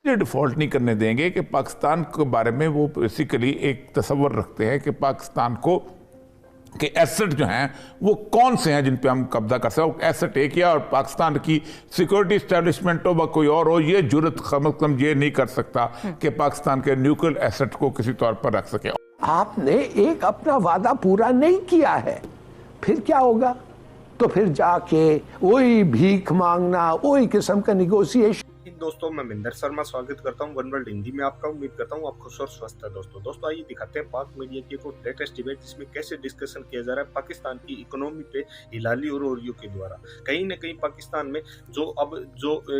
ये डिफॉल्ट नहीं करने देंगे कि पाकिस्तान के बारे में वो बेसिकली एक तस्वर रखते हैं कि पाकिस्तान को कि एसेट जो हैं वो कौन से हैं जिन पे हम कब्जा कर सकते। एसेट एक या और पाकिस्तान की सिक्योरिटी इस्टेब्लिशमेंट हो व कोई और हो, ये जुर्रत कम ये नहीं कर सकता कि पाकिस्तान के न्यूक्लियर एसेट को किसी तौर पर रख सके। आपने एक अपना वादा पूरा नहीं किया है, फिर क्या होगा? तो फिर जाके वही भीख मांगना, वही किस्म का निगोशिएशन। दोस्तों, मैं मिंदर शर्मा स्वागत करता हूं वन वर्ल्ड हिंदी में आपका। उम्मीद करता हूं आप खुश और स्वस्थ है। दोस्तों आइए दिखाते हैं पाक मीडिया की एक लेटेस्ट डिबेट जिसमें कैसे डिस्कशन किया जा रहा है पाकिस्तान की इकोनॉमी पे हिलाली और ओरियो के द्वारा। कहीं ना कहीं पाकिस्तान में जो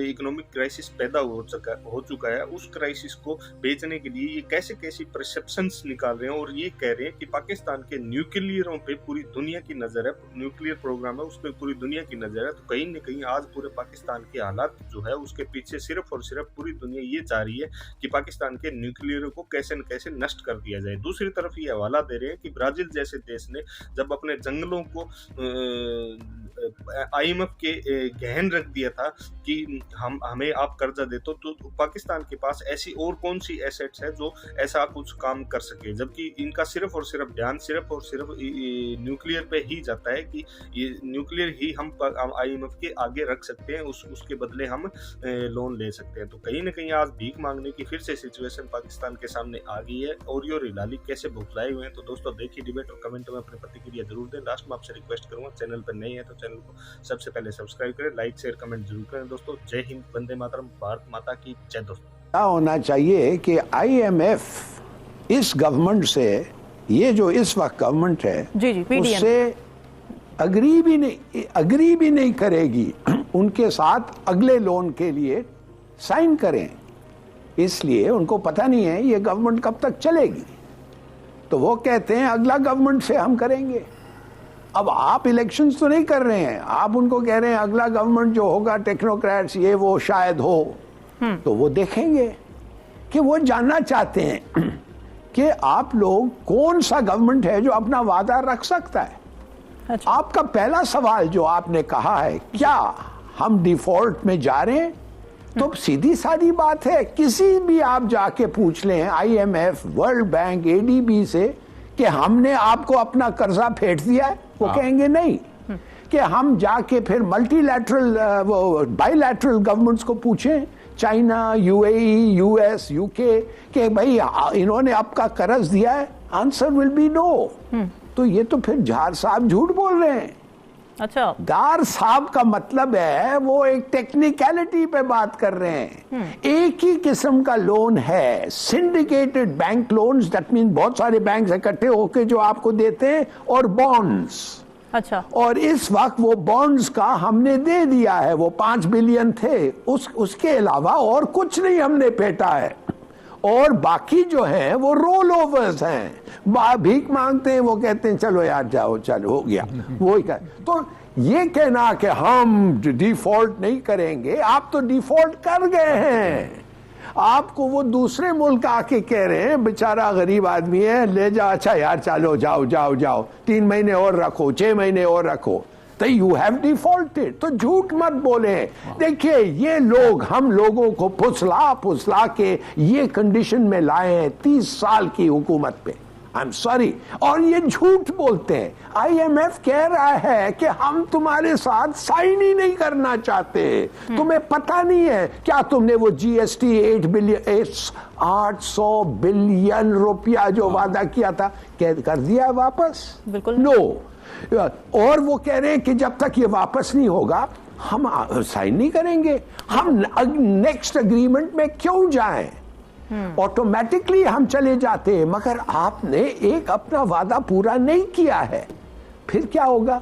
इकोनॉमिक क्राइसिस पैदा हो चुका है, उस क्राइसिस को बेचने के लिए ये कैसी परसेप्शंस निकाल रहे हैं और ये कह रहे हैं कि पाकिस्तान के न्यूक्लियरों पे पूरी दुनिया की नजर है, न्यूक्लियर प्रोग्राम है उस पर पूरी दुनिया की नजर है। तो कहीं ना कहीं आज पूरे पाकिस्तान के हालात जो है उसके पीछे सिर्फ और सिर्फ पूरी दुनिया ये चाह रही है कि पाकिस्तान के न्यूक्लियर को कैसे न कैसे नष्ट कर दिया जाए। दूसरी तरफ ये हवाला दे रहे हैं कि ब्राजील जैसे देश ने जब अपने जंगलों को IMF के गहन रख दिया था कि हमें आप कर्जा दे, तो पाकिस्तान के पास ऐसी और कौन सी एसेट्स है जो ऐसा कुछ काम कर सके, जबकि इनका सिर्फ और सिर्फ ध्यान सिर्फ और सिर्फ न्यूक्लियर पे ही जाता है कि ये न्यूक्लियर ही हम IMF के आगे रख सकते हैं, उसके बदले हम लोन ले सकते हैं। तो कहीं ना कहीं आज भीख मांगने की फिर से सिचुएशन पाकिस्तान के सामने आ गई है। ओरियो और हिलाली कैसे भुखलाए हुए हैं। तो दोस्तों देखिए डिबेट और कमेंट में अपनी प्रतिक्रिया जरूर दें। लास्ट में आपसे रिक्वेस्ट करूंगा, चैनल पर नए हैं तो चैनल को सबसे पहले सब्सक्राइब करें, लाइक शेयर कमेंट जरूर करें। दोस्तों जय हिंद, वंदे मातरम, भारत माता की जय। दोस्तों क्या होना चाहिए कि IMF इस गवर्नमेंट से, ये जो इस वक्त गवर्नमेंट है उससे अग्री भी नहीं करेगी, उनके साथ अगले लोन के लिए साइन करें। इसलिए उनको पता नहीं है ये गवर्नमेंट कब तक चलेगी, तो वो कहते हैं अगला गवर्नमेंट से हम करेंगे। अब आप इलेक्शंस तो नहीं कर रहे हैं, आप उनको कह रहे हैं अगला गवर्नमेंट जो होगा टेक्नोक्रेट्स ये वो शायद हो, तो वो देखेंगे कि वो जानना चाहते हैं कि आप लोग कौन सा गवर्नमेंट है जो अपना वादा रख सकता है। अच्छा। आपका पहला सवाल जो आपने कहा है क्या हम डिफॉल्ट में जा रहे हैं, तो सीधी सादी बात है, किसी भी आप जाके पूछ लें IMF, वर्ल्ड बैंक, ADB से कि हमने आपको अपना कर्जा फेंट दिया है, वो कहेंगे नहीं। कि हम जाके फिर मल्टीलैटरल बाइलैटरल गवर्नमेंट्स को पूछें, चाइना, UAE, US, UK, कि भाई इन्होंने आपका कर्ज दिया है, आंसर विल बी नो। तो ये तो फिर जार साहब झूठ बोल रहे हैं। अच्छा, दार साहब का मतलब है वो एक टेक्निकलिटी पे बात कर रहे हैं। एक ही किस्म का लोन है, syndicated bank loans, that mean बहुत सारे बैंक इकट्ठे होके जो आपको देते हैं, और बॉन्ड्स। अच्छा, और इस वक्त वो बॉन्ड्स का हमने दे दिया है, वो 5 बिलियन थे, उसके अलावा और कुछ नहीं हमने फेंटा है। और बाकी जो है वो रोल ओवर्स हैं, भीख मांगते हैं, वो कहते हैं चलो यार जाओ, चलो हो गया वो ही कर। तो ये कहना कि हम डिफॉल्ट नहीं करेंगे, आप तो डिफॉल्ट कर गए हैं। आपको वो दूसरे मुल्क आके कह रहे हैं बेचारा गरीब आदमी है, ले जा, अच्छा यार चलो जाओ जाओ जाओ, 3 महीने और रखो, 6 महीने और रखो, तो यू हैव डिफॉल्टेड। तो झूठ मत बोले। देखिए ये लोग हम लोगों को फुसला के ये कंडीशन में लाए हैं 30 साल की हुकूमत पे। आई एम सॉरी, और ये झूठ बोलते हैं। IMF कह रहा है कि हम तुम्हारे साथ साइन ही नहीं करना चाहते, तुम्हें पता नहीं है क्या तुमने वो GST 800 बिलियन रुपया जो वादा किया था कर दिया वापस? बिल्कुल नो। और वो कह रहे हैं कि जब तक ये वापस नहीं होगा हम साइन नहीं करेंगे। हम नेक्स्ट एग्रीमेंट में क्यों जाएं? ऑटोमेटिकली हम चले जाते हैं, मगर आपने एक अपना वादा पूरा नहीं किया है, फिर क्या होगा?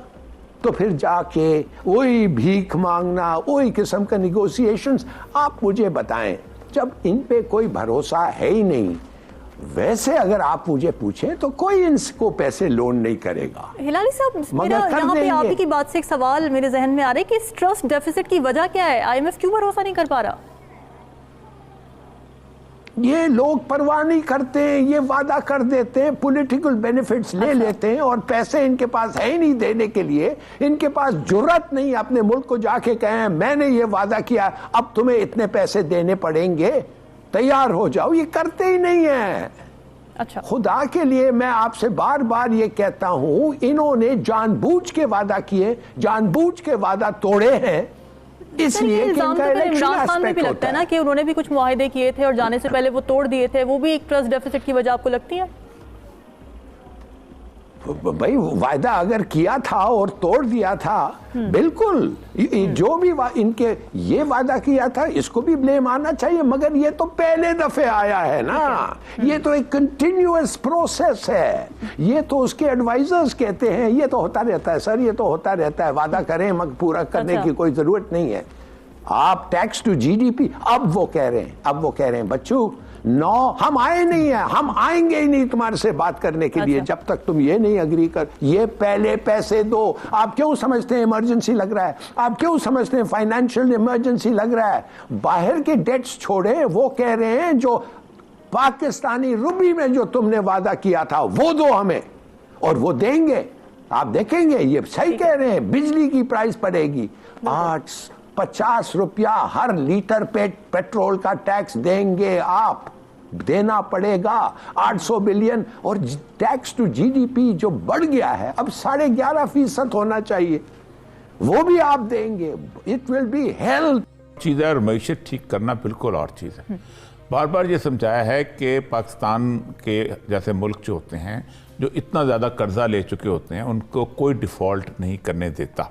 तो फिर जाके वही भीख मांगना, वही किस्म का निगोशिएशंस। आप मुझे बताएं, जब इन पे कोई भरोसा है ही नहीं, वैसे अगर आप मुझे पूछें तो कोई इनको पैसे लोन नहीं करेगा। हिलाली साहब, मेरा यहाँ पे आप ही की बात से एक सवाल मेरे जहन में आ रहा है कि इस ट्रस्ट डेफिसिट की वजह क्या है? IMF क्यों भरोसा नहीं कर पा रहा? ये लोग परवाह नहीं करते हैं, ये वादा कर देते हैं, पॉलिटिकल बेनिफिट्स ले लेते हैं, और पैसे इनके पास है ही नहीं देने के लिए। इनके पास जुर्रत नहीं अपने मुल्क को जाके कहें मैंने ये वादा किया, अब तुम्हें इतने पैसे देने पड़ेंगे। तैयार हो जाओ, ये करते ही नहीं है। अच्छा, खुदा के लिए मैं आपसे बार बार ये कहता हूं, इन्होंने जानबूझ के वादा किए, जानबूझ के वादा तोड़े हैं, इसलिए कि इनका इलेक्शन इमरान खान में भी एस्पेक्ट लगता होता है ना है। कि उन्होंने भी कुछ मुआहदे किए थे और जाने से पहले वो तोड़ दिए थे, वो भी एक ट्रस्ट डेफिसिट की वजह आपको लगती है? भाई वायदा अगर किया था और तोड़ दिया था, बिल्कुल जो भी इनके ये वादा किया था इसको भी ब्लेम आना चाहिए, मगर ये तो पहले दफे आया है ना, ये तो एक कंटिन्यूअस प्रोसेस है। ये तो उसके एडवाइजर्स कहते हैं ये तो होता रहता है सर, ये तो होता रहता है, वादा करें मगर पूरा करने की कोई जरूरत नहीं है। आप टैक्स टू जीडीपी, अब वो कह रहे हैं बच्चों हम आए नहीं है, हम आएंगे ही नहीं तुम्हारे से बात करने के लिए जब तक तुम ये नहीं अग्री कर, ये पहले पैसे दो। आप क्यों समझते हैं इमरजेंसी लग रहा है, आप क्यों समझते हैं फाइनेंशियल इमरजेंसी लग रहा है? बाहर के डेट्स छोड़े, वो कह रहे हैं जो पाकिस्तानी रुपये में जो तुमने वादा किया था वो दो हमें, और वो देंगे। आप देखेंगे ये सही कह रहे हैं, बिजली की प्राइस पड़ेगी 50 रुपया हर लीटर पेट्रोल का टैक्स देंगे आप, देना पड़ेगा 800 बिलियन, और टैक्स टू जीडीपी जो बढ़ गया है अब 11.5% होना चाहिए, वो भी आप देंगे। इट विल बी हेल्प चीज़ है, और मैशत ठीक करना बिल्कुल और चीज़ है। बार बार ये समझाया है कि पाकिस्तान के जैसे मुल्क जो होते हैं, जो इतना ज़्यादा कर्जा ले चुके होते हैं, उनको कोई डिफ़ॉल्ट नहीं करने देता।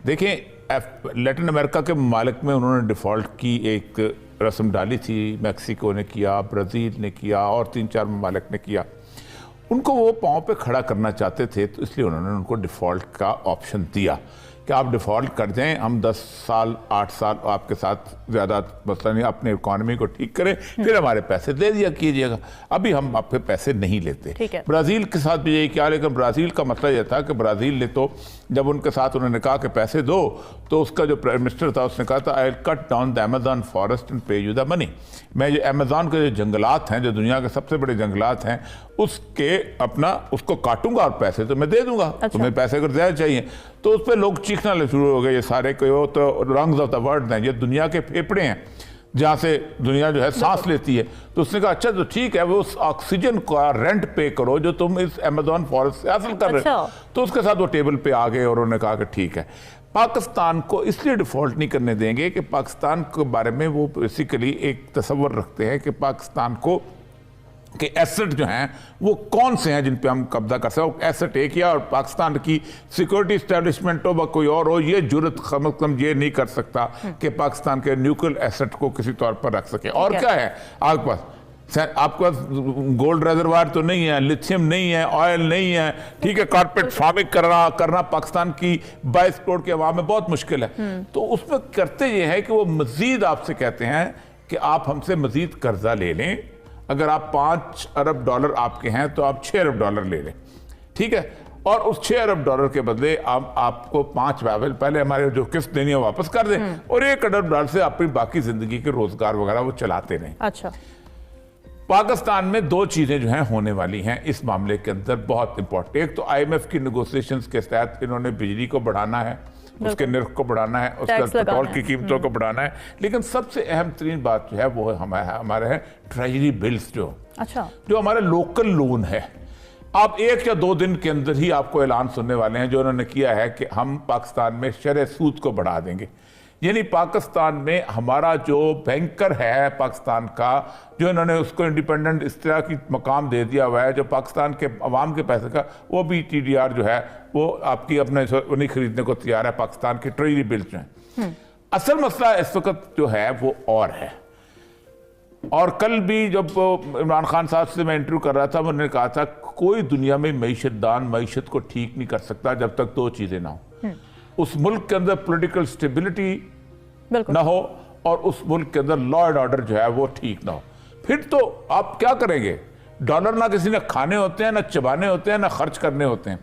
देखिए लैटिन अमेरिका के ममालिक में उन्होंने डिफ़ॉल्ट की एक रस्म डाली थी, मैक्सिको ने किया, ब्राज़ील ने किया और 3-4 ममालिक ने किया। उनको वो पाँव पे खड़ा करना चाहते थे, तो इसलिए उन्होंने उनको डिफ़ॉल्ट का ऑप्शन दिया कि आप डिफ़ॉल्ट कर जाएं, हम 10 साल 8 साल आपके साथ ज़्यादा मसला नहीं, अपने इकॉनमी को ठीक करें, फिर हमारे पैसे दे दिया कीजिएगा। अभी हम आपके पैसे नहीं लेते। ब्राज़ील के साथ भी यही किया, लेकिन ब्राज़ील का मसला यह था कि ब्राज़ील ने तो जब उनके साथ उन्होंने कहा कि पैसे दो, तो उसका जो प्राइम मिनिस्टर था उसने कहा था I will cut down the Amazon forest and पे यू द मनी। मैं जो अमेज़न के जो जंगलात हैं, जो दुनिया के सबसे बड़े जंगलात हैं, उसके अपना उसको काटूंगा और पैसे तो मैं दे दूंगा। तुम्हें पैसे अगर ज़्यादा चाहिए, तो उस पर लोग चीखना शुरू हो गए, ये सारे को तो रंग्स ऑफ द वर्ल्ड हैं, ये दुनिया के फेफड़े हैं जहाँ से दुनिया जो है सांस लेती है। तो उसने कहा अच्छा तो ठीक है, वो उस ऑक्सीजन का रेंट पे करो जो तुम इस अमेज़न फॉरेस्ट से हासिल कर रहे हो। तो उसके साथ वो टेबल पे आ गए और उन्होंने कहा कि ठीक है। पाकिस्तान को इसलिए डिफ़ॉल्ट नहीं करने देंगे कि पाकिस्तान के बारे में वो बेसिकली एक तस्वर रखते हैं कि पाकिस्तान को कि एसेट जो हैं वो कौन से हैं जिन पे हम कब्जा कर सकते। एसेट एक या और पाकिस्तान की सिक्योरिटी इस्टेब्लिशमेंट हो व कोई और हो, ये जुर्रत कम ये नहीं कर सकता कि पाकिस्तान के न्यूक्लियर एसेट को किसी तौर पर रख सके। और क्या है आपके पास? आपके पास गोल्ड रिजर्वायर तो नहीं है, लिथियम नहीं है, ऑयल नहीं है, ठीक है, कारपेट फार्मिंग करना पाकिस्तान की 22 करोड़ के अवाम में बहुत मुश्किल है। तो उसमें करते ये है कि वो मजीद आपसे कहते हैं कि आप हमसे मजीद कर्जा ले लें, अगर आप 5 अरब डॉलर आपके हैं तो आप 6 अरब डॉलर ले लें, ठीक है, और उस 6 अरब डॉलर के बदले आपको 5 पहले हमारे जो किस्त देनी है वापस कर दें, और 1 अरब डॉलर से अपनी बाकी जिंदगी के रोजगार वगैरह वो चलाते रहें। अच्छा, पाकिस्तान में 2 चीजें जो हैं होने वाली हैं इस मामले के अंदर बहुत इंपॉर्टेंट। एक तो IMF की नेगोशिएशंस के तहत इन्होंने बिजली को बढ़ाना है, उसके निर्ख को बढ़ाना है, उसके पेट्रोल की कीमतों को बढ़ाना है, लेकिन सबसे अहम तरीन बात जो है वो हमारे है ट्रेजरी बिल्स जो हमारे लोकल लोन है। आप 1 या 2 दिन के अंदर ही आपको ऐलान सुनने वाले हैं जो उन्होंने किया है कि हम पाकिस्तान में शरह सूद को बढ़ा देंगे। यानी पाकिस्तान में हमारा जो बैंकर है पाकिस्तान का, जो इन्होंने उसको इंडिपेंडेंट इस तरह की मकाम दे दिया हुआ है, जो पाकिस्तान के अवाम के पैसे का, वो भी TDR जो है वो आपकी अपने नहीं खरीदने को तैयार है। पाकिस्तान की ट्रेजरी बिल्स जो हैं, असल मसला इस वक्त जो है वो और है। और कल भी जब इमरान खान साहब से मैं इंटरव्यू कर रहा था, उन्होंने कहा था कोई दुनिया में मईशतदान मईशत को ठीक नहीं कर सकता जब तक 2 चीजें ना हो, उस मुल्क के अंदर पॉलिटिकल स्टेबिलिटी ना हो और उस मुल्क के अंदर लॉ एंड ऑर्डर जो है वो ठीक ना हो। फिर तो आप क्या करेंगे? डॉलर ना किसी ने खाने होते हैं, ना चबाने होते हैं, ना खर्च करने होते हैं,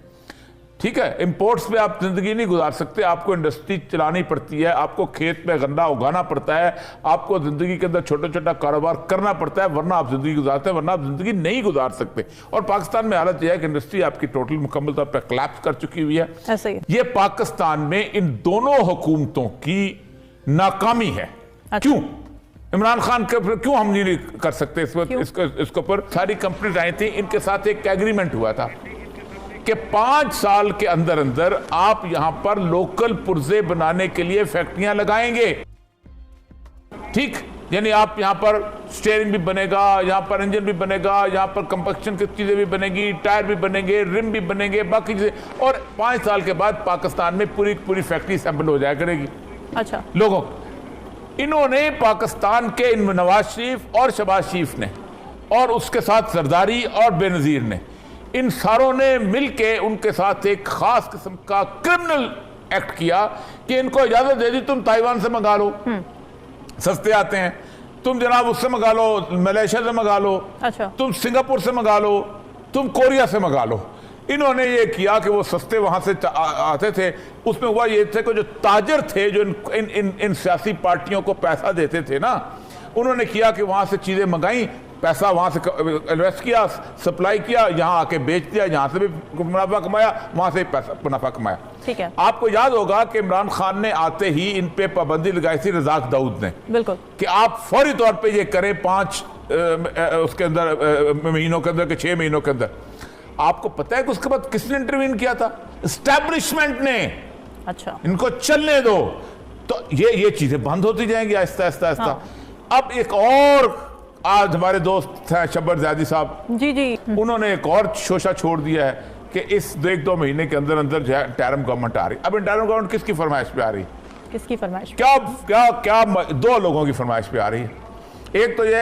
ठीक है। इंपोर्ट्स पे आप जिंदगी नहीं गुजार सकते, आपको इंडस्ट्री चलानी पड़ती है, आपको खेत में गन्ना उगाना पड़ता है, आपको जिंदगी के अंदर छोटा छोटा कारोबार करना पड़ता है, वरना आप जिंदगी गुजारते हैं, वरना आप जिंदगी नहीं गुजार सकते। और पाकिस्तान में हालत यह है कि इंडस्ट्री आपकी टोटल मुकम्मल तौर पर कोलैप्स कर चुकी हुई है। ऐसे ही ये पाकिस्तान में इन दोनों हुकूमतों की नाकामी है। क्यों? इमरान खान के ऊपर क्यों हम नहीं कर सकते इसके ऊपर? सारी कंपनीज आई थी, इनके साथ एक एग्रीमेंट हुआ था कि 5 साल के अंदर अंदर आप यहां पर लोकल पुर्जे बनाने के लिए फैक्ट्रियां लगाएंगे। ठीक, यानी आप यहां पर स्टीयरिंग भी बनेगा, यहां पर इंजन भी बनेगा, यहां पर कंपक्शन की चीजें भी बनेगी, टायर भी बनेंगे, रिम भी बनेंगे, बाकी चीजें, और 5 साल के बाद पाकिस्तान में पूरी पूरी फैक्ट्री असेंबल हो जाया करेगी। अच्छा, लोगों, इन्होंने पाकिस्तान के नवाज शरीफ और शहबाज शरीफ ने और उसके साथ जरदारी और बेनजीर ने, इन सारों ने मिलके उनके साथ एक खास किस्म का क्रिमिनल एक्ट किया कि इनको इजाजत दे दी, तुम ताइवान से मंगा लो, सस्ते आते हैं, तुम जनाब उससे मंगा लो, मलेशिया से मंगा लो, अच्छा, तुम सिंगापुर से मंगा लो, तुम कोरिया से मंगा लो। इन्होंने ये किया कि वो सस्ते वहां से आते थे। उसमें हुआ ये थे कि जो ताजर थे, जो इन सियासी पार्टियों को पैसा देते थे ना, उन्होंने किया कि वहां से चीजें मंगाई, पैसा वहां से इन्वेस्ट किया, सप्लाई किया, यहां आके बेच दिया, यहां से भी मुनाफा कमाया, वहां से भी पैसा मुनाफा कमाया। ठीक है। आपको याद होगा कि इमरान खान ने आते ही इन पे पाबंदी लगाई थी, रज़ाक दाऊद ने, बिल्कुल, कि आप फौरी तौर पे ये करें 5 उसके अंदर महीनों के अंदर, के 6 महीनों के अंदर। आपको पता है कि उसके बाद किसने इंटरवीन किया था? एस्टैब्लिशमेंट ने। अच्छा, इनको चलने दो, तो ये चीजें बंद होती जाएंगी आहिस्ता आहिस्ता आहिस्ता। हाँ। अब एक और, आज हमारे दोस्त हैं शब्बर ज़ैदी साहब, जी, उन्होंने एक और शोशा छोड़ दिया है कि इस 1-2 महीने के अंदर अंदर जो है इंटरिम गवर्नमेंट आ रही। अब इंटरिम गवर्नमेंट किसकी फरमाइश पे आ रही? किसकी फरमाइश? क्या 2 लोगों की फरमाइश पे आ रही है। एक तो ये